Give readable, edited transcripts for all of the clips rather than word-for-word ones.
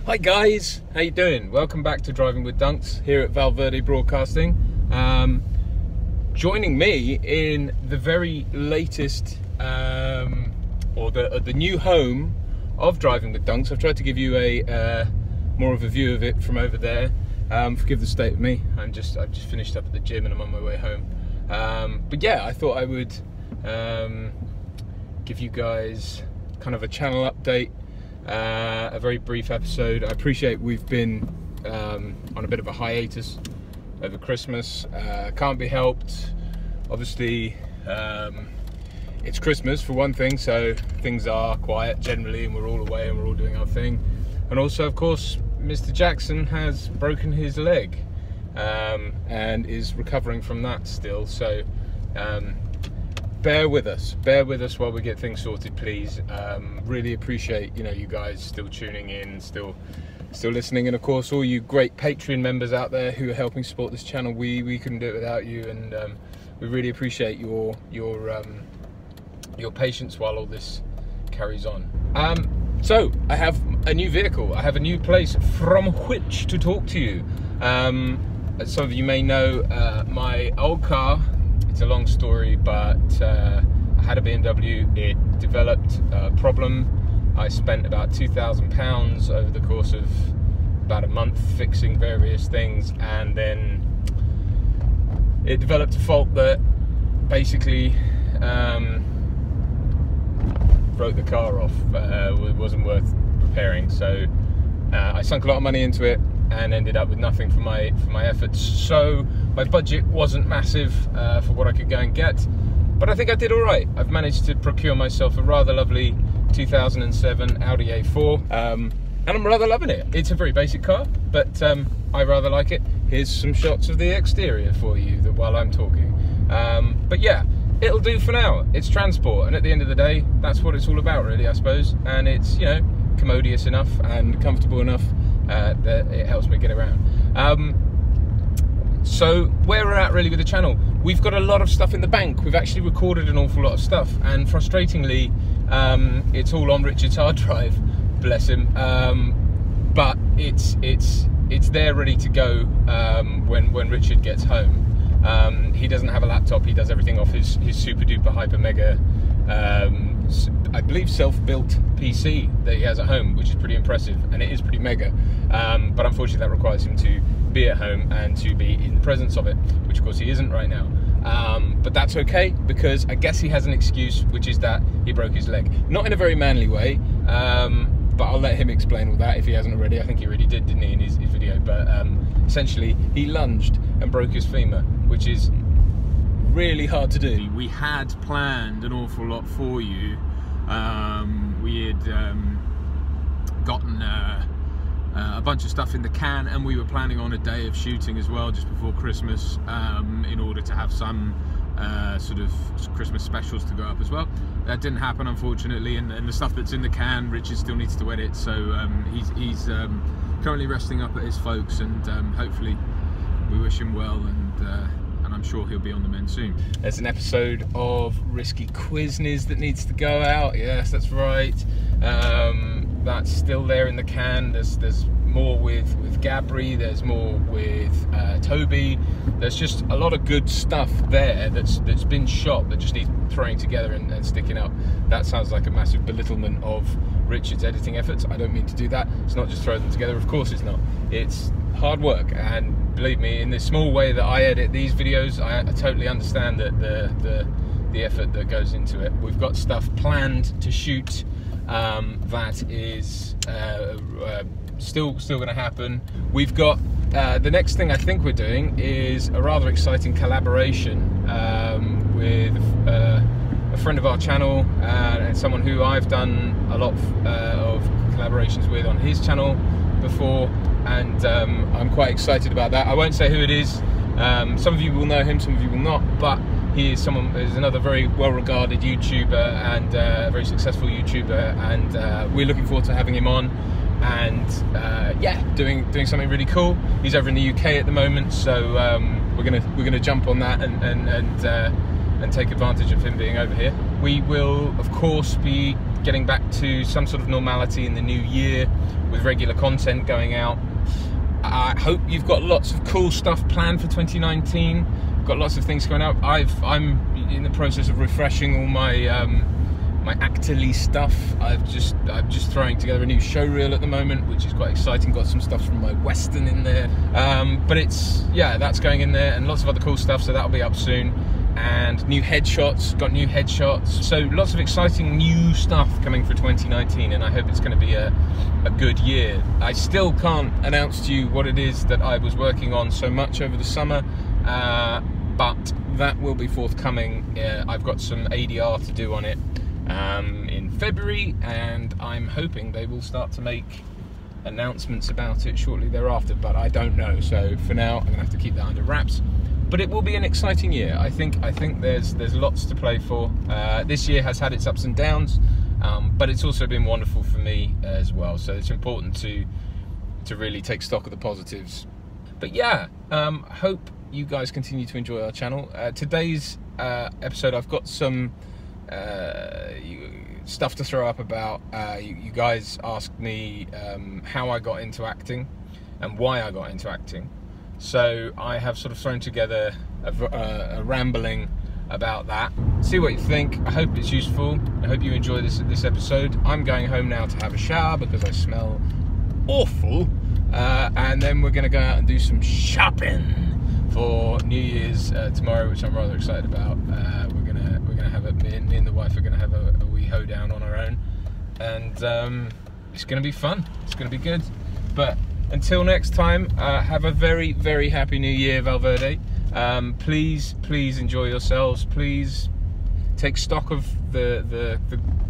Hi guys, how you doing? Welcome back to Driving with Dunks here at Valverde Broadcasting. Joining me in the very latest, or the new home of Driving with Dunks. I've tried to give you a more of a view of it from over there. Forgive the state of me. I've just finished up at the gym and I'm on my way home. But yeah, I thought I would give you guys kind of a channel update. A very brief episode. I appreciate we've been on a bit of a hiatus over Christmas. Can't be helped. Obviously, it's Christmas for one thing, so things are quiet generally and we're all away and we're all doing our thing. And also, of course, Mr. Jackson has broken his leg and is recovering from that still. So bear with us while we get things sorted, please. Really appreciate, you know, you guys still tuning in, still listening, and of course all you great Patreon members out there who are helping support this channel. We couldn't do it without you, and we really appreciate your patience while all this carries on. So I have a new vehicle, I have a new place from which to talk to you. As some of you may know, my old car, it's a long story, but I had a BMW. It developed a problem. I spent about £2,000 over the course of about a month fixing various things, and then it developed a fault that basically broke the car off. It wasn't worth repairing, so I sunk a lot of money into it and ended up with nothing for my efforts. So my budget wasn't massive for what I could go and get, but I think I did all right. I've managed to procure myself a rather lovely 2007 Audi A4, and I'm rather loving it. It's a very basic car, but I rather like it. Here's some shots of the exterior for you while I'm talking. But yeah, it'll do for now. It's transport, and at the end of the day, that's what it's all about, really, I suppose. And it's, you know, commodious enough and comfortable enough that it helps me get around. So where we're at really with the channel, we've got a lot of stuff in the bank. We've actually recorded an awful lot of stuff, and frustratingly, it's all on Richard's hard drive, bless him. But it's there ready to go when Richard gets home. He doesn't have a laptop. He does everything off his super duper hyper mega, I believe, self-built PC that he has at home, which is pretty impressive, and it is pretty mega. But unfortunately, that requires him to be at home and to be in the presence of it, which of course he isn't right now. But that's okay, because I guess he has an excuse, which is that he broke his leg. Not in a very manly way, but I'll let him explain all that if he hasn't already. I think he already did, didn't he, in his video? But essentially, he lunged and broke his femur, which is really hard to do. We had planned an awful lot for you. We had gotten a bunch of stuff in the can, and we were planning on a day of shooting as well just before Christmas, in order to have some sort of Christmas specials to go up as well. That didn't happen, unfortunately, and the stuff that's in the can, Richard still needs to edit, so he's currently resting up at his folks, and hopefully we wish him well, and I'm sure he'll be on the mend soon. There's an episode of Risky Quizness that needs to go out. Yes, that's right. That's still there in the can. There's more with Gabri. There's more with Toby. There's just a lot of good stuff there that's been shot that just needs throwing together and sticking up. That sounds like a massive belittlement of Richard's editing efforts. I don't mean to do that. It's not just throw them together. Of course it's not. It's hard work, and believe me, in the small way that I edit these videos, I totally understand that the effort that goes into it. We've got stuff planned to shoot that is still going to happen. We've got the next thing I think we're doing is a rather exciting collaboration with a friend of our channel, and someone who I've done a lot of collaborations with on his channel before, and I'm quite excited about that. I won't say who it is. Some of you will know him, some of you will not, but he is another very well-regarded YouTuber and a very successful YouTuber, and we're looking forward to having him on, and yeah, doing something really cool. He's over in the UK at the moment, so we're gonna jump on that and and take advantage of him being over here. We will, of course, be getting back to some sort of normality in the new year with regular content going out. I hope you've got lots of cool stuff planned for 2019. Got lots of things going up. I'm in the process of refreshing all my my Actorly stuff. I'm just throwing together a new show reel at the moment, which is quite exciting. Got some stuff from my Western in there, but that's going in there, and lots of other cool stuff. So that'll be up soon. And new headshots, got new headshots. So lots of exciting new stuff coming for 2019, and I hope it's going to be a good year. I still can't announce to you what it is that I was working on so much over the summer, but that will be forthcoming. I've got some ADR to do on it in February, and I'm hoping they will start to make announcements about it shortly thereafter, but I don't know. So for now, I'm going to have to keep that under wraps. But it will be an exciting year. I think there's lots to play for. This year has had its ups and downs, but it's also been wonderful for me as well. So it's important to really take stock of the positives. But yeah, hope you guys continue to enjoy our channel. Today's episode, I've got some stuff to throw up about. You guys asked me how I got into acting and why I got into acting. So I have sort of thrown together a rambling about that. See what you think. I hope it's useful. I hope you enjoy this episode. I'm going home now to have a shower because I smell awful, and then we're going to go out and do some shopping for New Year's tomorrow, which I'm rather excited about. We're gonna have me and the wife are gonna have a wee hoedown on our own, and it's gonna be fun. It's gonna be good. But until next time, have a very, very happy New Year, Valverde. Please enjoy yourselves. Please take stock of the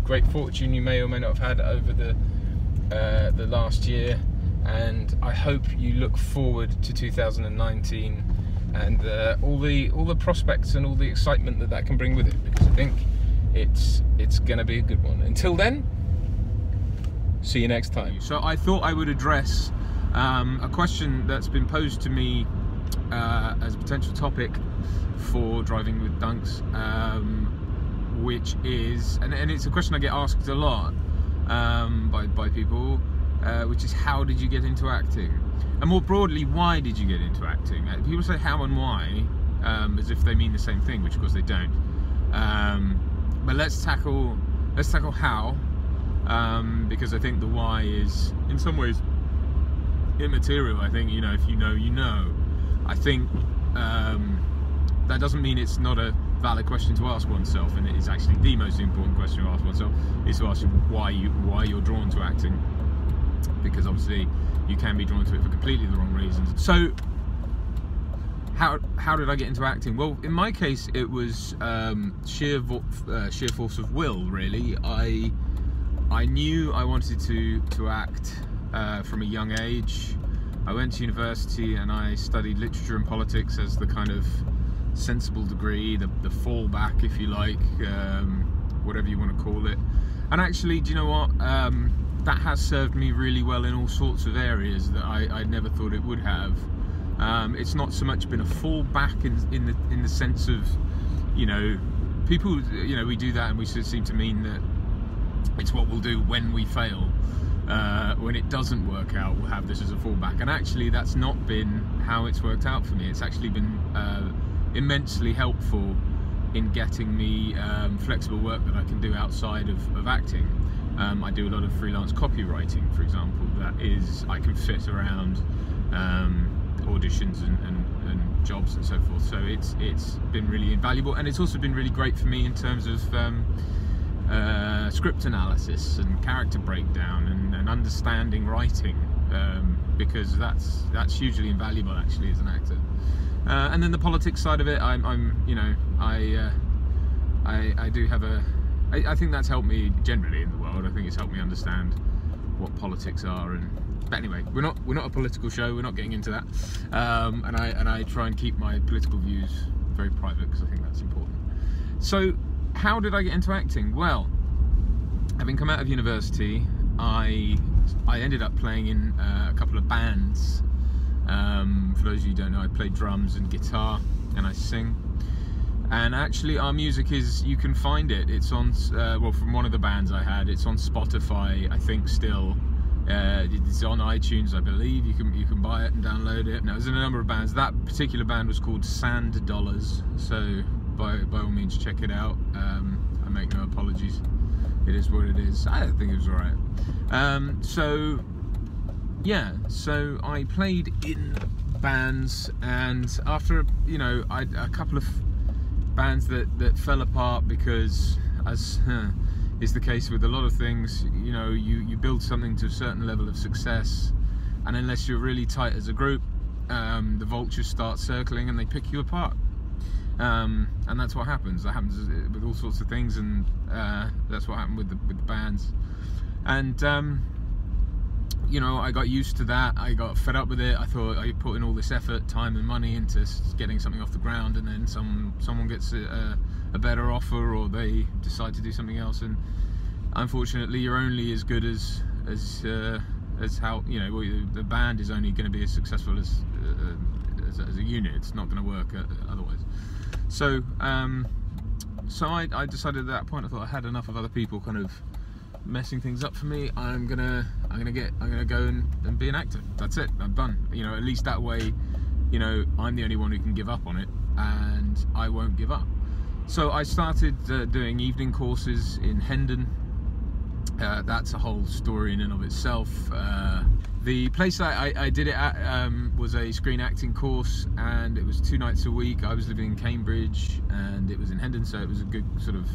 great fortune you may or may not have had over the last year, and I hope you look forward to 2019 and all the prospects and all the excitement that can bring with it, because I think it's going to be a good one. Until then, see you next time. So I thought I would address a question that's been posed to me as a potential topic for driving with Dunks, which is, and it's a question I get asked a lot by people, which is, how did you get into acting? And more broadly, why did you get into acting? People say how and why as if they mean the same thing, which of course they don't. But let's tackle how, because I think the why is in some ways immaterial. I think, if you know, you know. I think that doesn't mean it's not a valid question to ask oneself, and it is actually the most important question to ask oneself, is to ask why you're drawn to acting, because obviously you can be drawn to it for completely the wrong reasons. So how did I get into acting? Well, in my case, it was sheer force of will, really. I knew I wanted to act from a young age. I went to university and I studied literature and politics as the kind of sensible degree, the fallback, if you like, whatever you want to call it. And actually, do you know what? That has served me really well in all sorts of areas that I never thought it would have. It's not so much been a fallback in the sense of, people, we do that and we seem to mean that it's what we'll do when we fail. When it doesn't work out, we'll have this as a fallback. And actually, that's not been how it's worked out for me. It's actually been immensely helpful in getting me flexible work that I can do outside of acting. I do a lot of freelance copywriting, for example, I can fit around auditions and jobs and so forth. So it's been really invaluable, and it's also been really great for me in terms of script analysis and character breakdown and understanding writing, because that's hugely invaluable actually as an actor. And then the politics side of it, I do have I think that's helped me generally in the world. I think it's helped me understand what politics are. But anyway, we're not a political show. We're not getting into that. And I try and keep my political views very private, because I think that's important. So, how did I get into acting? Well, having come out of university, I ended up playing in a couple of bands. For those of you who don't know, I play drums and guitar, and I sing. And actually our music is, you can find it, it's on, well, from one of the bands I had, it's on Spotify, I think still. It's on iTunes, I believe. You can buy it and download it. Now, there's a number of bands. That particular band was called Sand Dollars, so by all means check it out. I make no apologies. It is what it is. I think it was alright. So yeah, so I played in bands, and after a couple of bands that fell apart because, as is the case with a lot of things, you build something to a certain level of success, and unless you're really tight as a group, the vultures start circling and they pick you apart. And that's what happens. That happens with all sorts of things, and that's what happened with the bands. And I got used to that. I got fed up with it. I thought I put in all this effort, time and money into getting something off the ground, and then someone gets a better offer, or they decide to do something else, and unfortunately you're only as good as how the band is only going to be as successful as a unit. It's not going to work otherwise. So I decided at that point, I thought I had enough of other people kind of messing things up for me. I'm gonna go and be an actor. That's it, I'm done. At least that way, I'm the only one who can give up on it, and I won't give up. So I started doing evening courses in Hendon. That's a whole story in and of itself. The place I did it at was a screen acting course, and it was 2 nights a week. I was living in Cambridge, and it was in Hendon, so it was a good sort of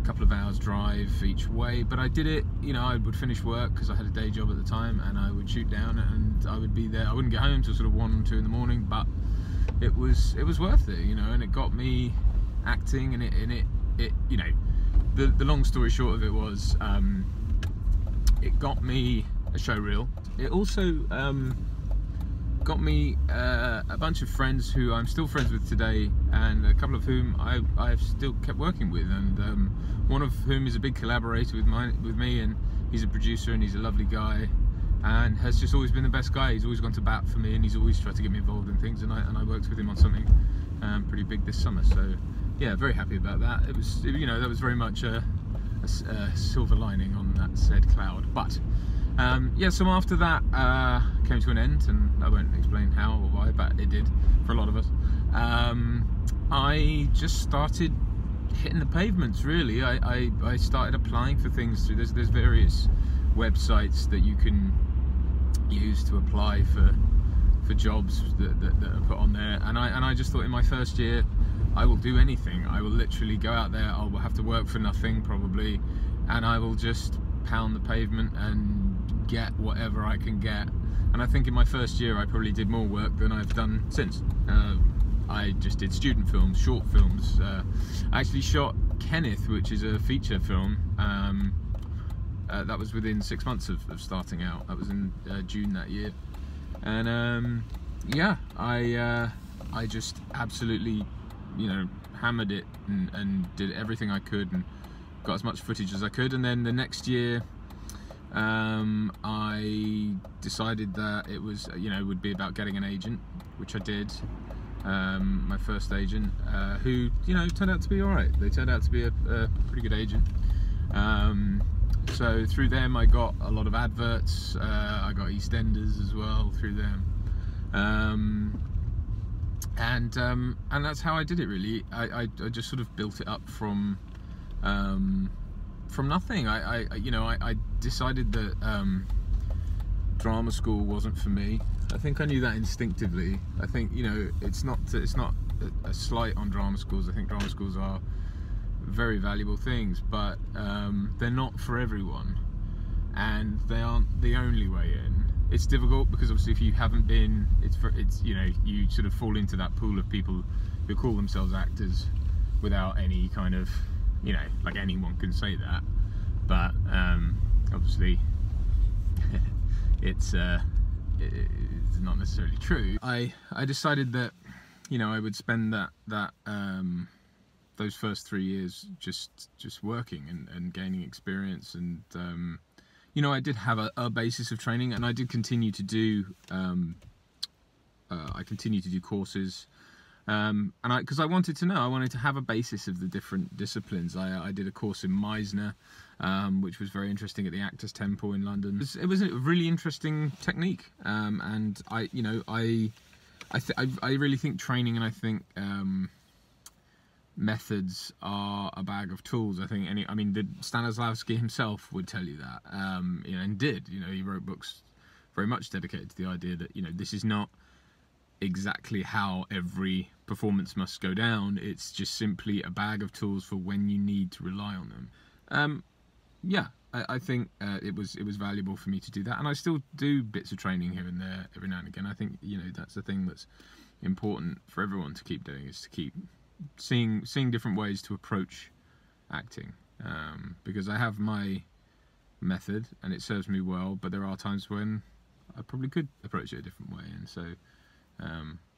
couple of hours drive each way. But I did it, I would finish work because I had a day job at the time, and I would shoot down, and I would be there. I wouldn't get home till sort of 1 or 2 in the morning, but it was worth it, and it got me acting, and it the long story short of it was, it got me a show reel. It also got me a bunch of friends who I'm still friends with today, and a couple of whom I've still kept working with, and one of whom is a big collaborator with me, and he's a producer, and he's a lovely guy, and has just always been the best guy. He's always gone to bat for me, and he's always tried to get me involved in things, and I worked with him on something pretty big this summer. So yeah, very happy about that. It was, that was very much a silver lining on that said cloud. But yeah, so after that came to an end, and I won't explain how or why, but it did for a lot of us. I just started hitting the pavements, really. I started applying for things through, there's various websites that you can use to apply for jobs that are put on there, and I just thought, in my first year, I will do anything. I will literally go out there, I will have to work for nothing probably, and I will just pound the pavement and get whatever I can get. And I think in my first year I probably did more work than I've done since. I just did student films, short films. I actually shot Kenneth, which is a feature film. That was within 6 months of starting out. That was in June that year. And yeah, I just absolutely, hammered it and did everything I could and got as much footage as I could. And then the next year, I decided that it was, would be about getting an agent, which I did. My first agent, who, turned out to be alright. They turned out to be a pretty good agent. So through them I got a lot of adverts. I got EastEnders as well through them. And that's how I did it, really. I just sort of built it up from nothing. I decided that drama school wasn't for me. I think I knew that instinctively. I think, it's not a slight on drama schools. I think drama schools are very valuable things, but they're not for everyone, and they aren't the only way in. It's difficult because obviously if you haven't been, you sort of fall into that pool of people who call themselves actors without any kind of, like anyone can say that, but obviously it's not necessarily true. I decided that, I would spend that those first 3 years just working and gaining experience, and I did have a basis of training, and I did continue to do courses. And because I wanted to know, I wanted to have a basis of the different disciplines. I did a course in Meisner, which was very interesting at the Actors Temple in London. It was a really interesting technique, and I really think training, and I think methods are a bag of tools. I mean, Stanislavski himself would tell you that, you know, and did. You know, he wrote books very much dedicated to the idea that, you know, this is not exactly how every performance must go down. It's just simply a bag of tools for when you need to rely on them. Yeah, I think it was valuable for me to do that, and I still do bits of training here and there every now and again. I think, you know, that's the thing that's important for everyone to keep doing, is to keep seeing different ways to approach acting, because I have my method and it serves me well, but there are times when I probably could approach it a different way, and so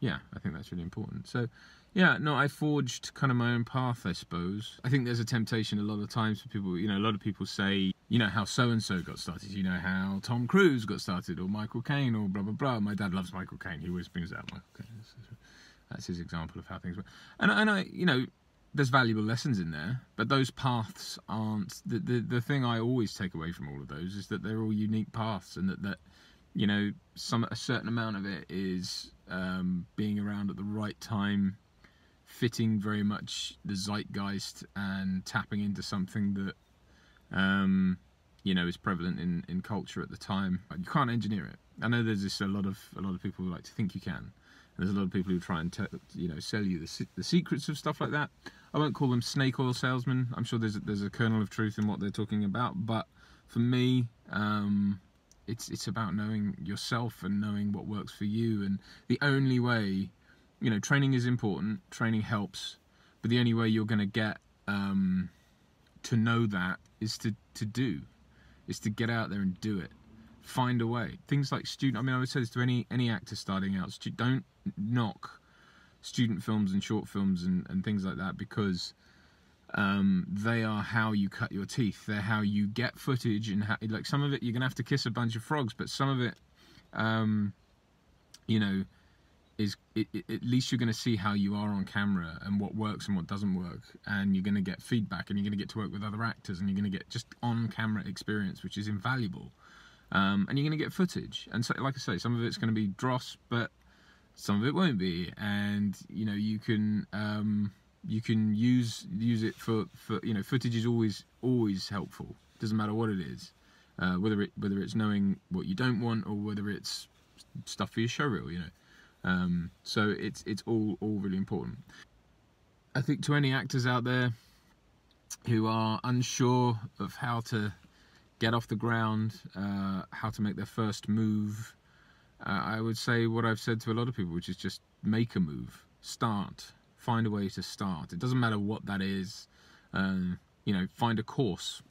yeah, I think that's really important. So yeah, no, I forged kind of my own path, I suppose. I think there's a temptation a lot of times for people, you know, a lot of people say, you know, how so-and-so got started, you know, how Tom Cruise got started, or Michael Caine, or blah, blah, blah. My dad loves Michael Caine. He always brings out Michael Caine. That's his example of how things work. And I, you know, there's valuable lessons in there, but those paths aren't, the thing I always take away from all of those is that they're all unique paths, and that you know, a certain amount of it is being around at the right time, fitting very much the zeitgeist, and tapping into something that you know, is prevalent in culture at the time. You can't engineer it. I know there's a lot of people who like to think you can, and there's a lot of people who try and you know, sell you the secrets of stuff like that. I won't call them snake oil salesmen. I'm sure there's a kernel of truth in what they're talking about, but for me, it's about knowing yourself and knowing what works for you. And the only way, you know, training is important, training helps, but the only way you're going to get to know that is to get out there and do it. Find a way. Things like I mean, I would say this to any actor starting out: don't knock student films and short films and things like that, because they are how you cut your teeth. They're how you get footage, and like some of it you're gonna have to kiss a bunch of frogs, but some of it, you know, at least you're gonna see how you are on camera and what works and what doesn't work, and you're gonna get feedback, and you're gonna get to work with other actors, and you're gonna get just on camera experience, which is invaluable, and you're gonna get footage. And so, like I say, some of it's gonna be dross, but some of it won't be, and you know, you can use it for you know, footage is always helpful. Doesn't matter what it is, whether it's knowing what you don't want, or whether it's stuff for your showreel, you know. So it's all really important. I think to any actors out there who are unsure of how to get off the ground, how to make their first move, I would say what I've said to a lot of people, which is just make a move, start. Find a way to start. It doesn't matter what that is. You know, find a course.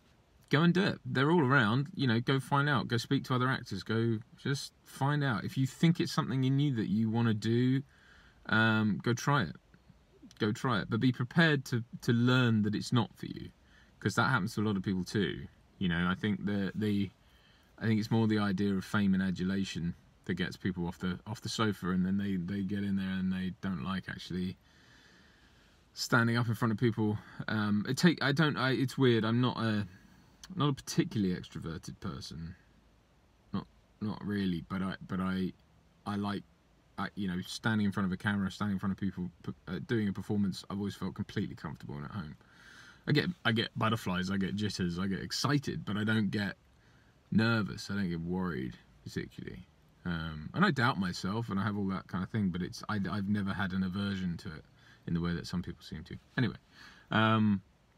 Go and do it. They're all around. You know, go find out. Go speak to other actors. Go just find out. If you think it's something in you that you want to do, go try it. Go try it. But be prepared to learn that it's not for you, because that happens to a lot of people too. You know, I think I think it's more the idea of fame and adulation that gets people off the sofa, and then they get in there and they don't like actually standing up in front of people. It's weird. I'm not a particularly extroverted person. Not really. But I like, you know, standing in front of a camera, standing in front of people, doing a performance. I've always felt completely comfortable and at home. I get butterflies. I get jitters. I get excited, but I don't get nervous. I don't get worried particularly. And I doubt myself, and I have all that kind of thing. But I've never had an aversion to it in the way that some people seem to. Anyway,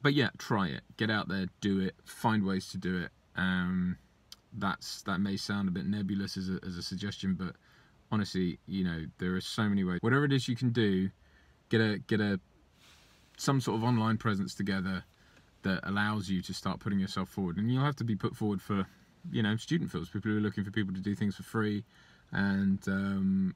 but yeah, try it. Get out there, do it. Find ways to do it. That may sound a bit nebulous as a suggestion, but honestly, you know, there are so many ways. Whatever it is you can do, get some sort of online presence together that allows you to start putting yourself forward. And you'll have to be put forward for, you know, student films, people who are looking for people to do things for free. And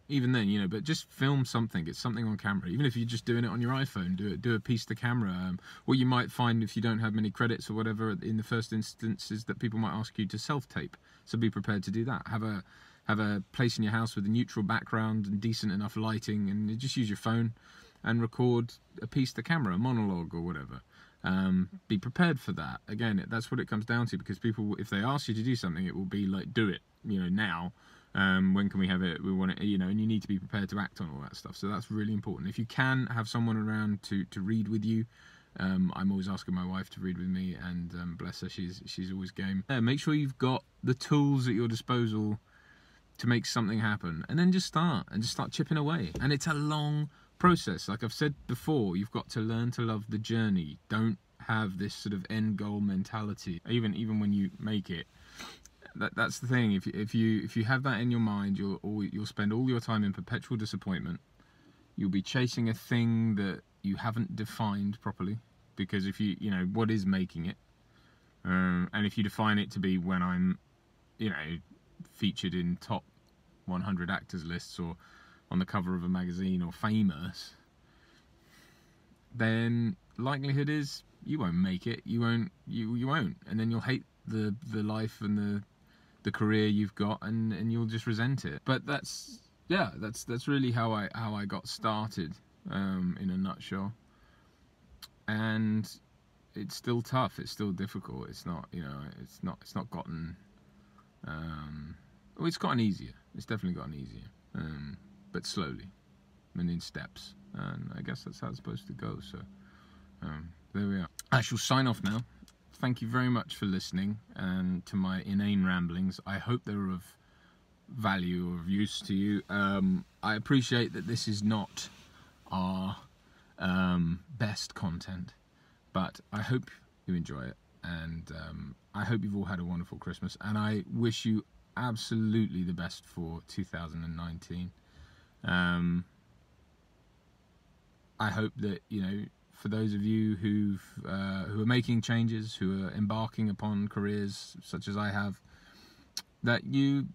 even then, you know, but just film something, get something on camera. Even if you're just doing it on your iPhone, do a piece to camera. What you might find if you don't have many credits or whatever in the first instance is that people might ask you to self-tape. So be prepared to do that. Have a place in your house with a neutral background and decent enough lighting, and just use your phone. and record a piece to camera, a monologue or whatever. Be prepared for that. Again, that's what it comes down to, because people, if they ask you to do something, it will be like, do it, you know, now. When can we have it? We want it, you know, and you need to be prepared to act on all that stuff. So that's really important. If you can have someone around to read with you, I'm always asking my wife to read with me, and bless her, she's always game. Make sure you've got the tools at your disposal to make something happen, and then just start chipping away. And it's a long process. Like I've said before, you've got to learn to love the journey. Don't have this sort of end goal mentality. Even when you make it, that's the thing. If you have that in your mind, you'll spend all your time in perpetual disappointment. You'll be chasing a thing that you haven't defined properly, because if you know what is making it, and if you define it to be when I'm, you know, featured in top 100 actors lists or on the cover of a magazine or famous, then likelihood is you won't make it. You won't, and then you'll hate the life and the career you've got, and you'll just resent it. But that's really how I got started, in a nutshell. And it's still tough. It's still difficult. It's not, you know, it's not gotten. Well, it's gotten easier. It's definitely gotten easier, but slowly, and in steps. And I guess that's how it's supposed to go. So there we are. I shall sign off now. Thank you very much for listening and to my inane ramblings. I hope they were of value or of use to you. I appreciate that this is not our best content, but I hope you enjoy it, and I hope you've all had a wonderful Christmas, and I wish you absolutely the best for 2019. I hope that, you know, for those of you who are making changes, who are embarking upon careers such as I have, that you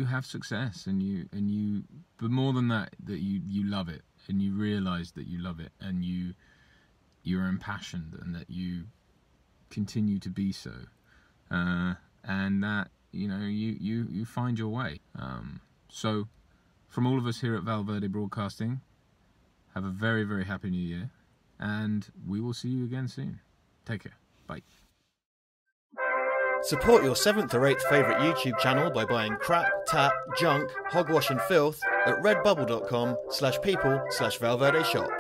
have success, and you, but more than that, that you love it, and you realise that you love it, and you're impassioned, and that you continue to be so, and that, you know, you find your way. So from all of us here at Valverde Broadcasting, have a very, very happy new year, and we will see you again soon. Take care. Bye. Support your 7th or 8th favourite YouTube channel by buying crap, tat, junk, hogwash and filth at redbubble.com/people/Valverde shop.